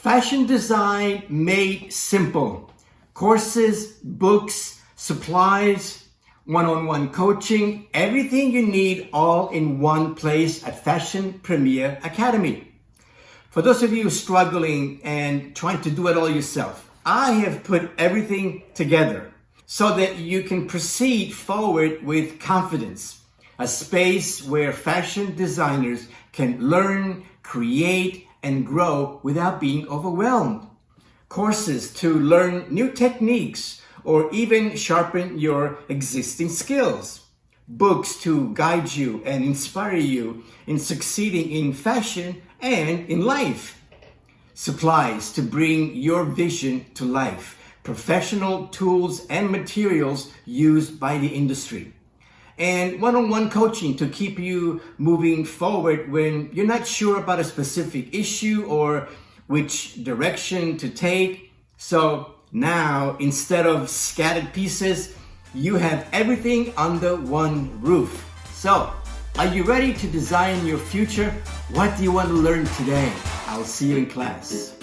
Fashion design made simple. Courses, books, supplies, one-on-one coaching, everything you need all in one place at Fashion Premier Academy. For those of you struggling and trying to do it all yourself, I have put everything together so that you can proceed forward with confidence. A space where fashion designers can learn, create, and grow without being overwhelmed. Courses to learn new techniques or even sharpen your existing skills. Books to guide you and inspire you in succeeding in fashion and in life. Supplies to bring your vision to life. Professional tools and materials used by the industry. And one-on-one coaching to keep you moving forward when you're not sure about a specific issue or which direction to take. So now, instead of scattered pieces, you have everything under one roof. So, are you ready to design your future? What do you want to learn today? I'll see you in class.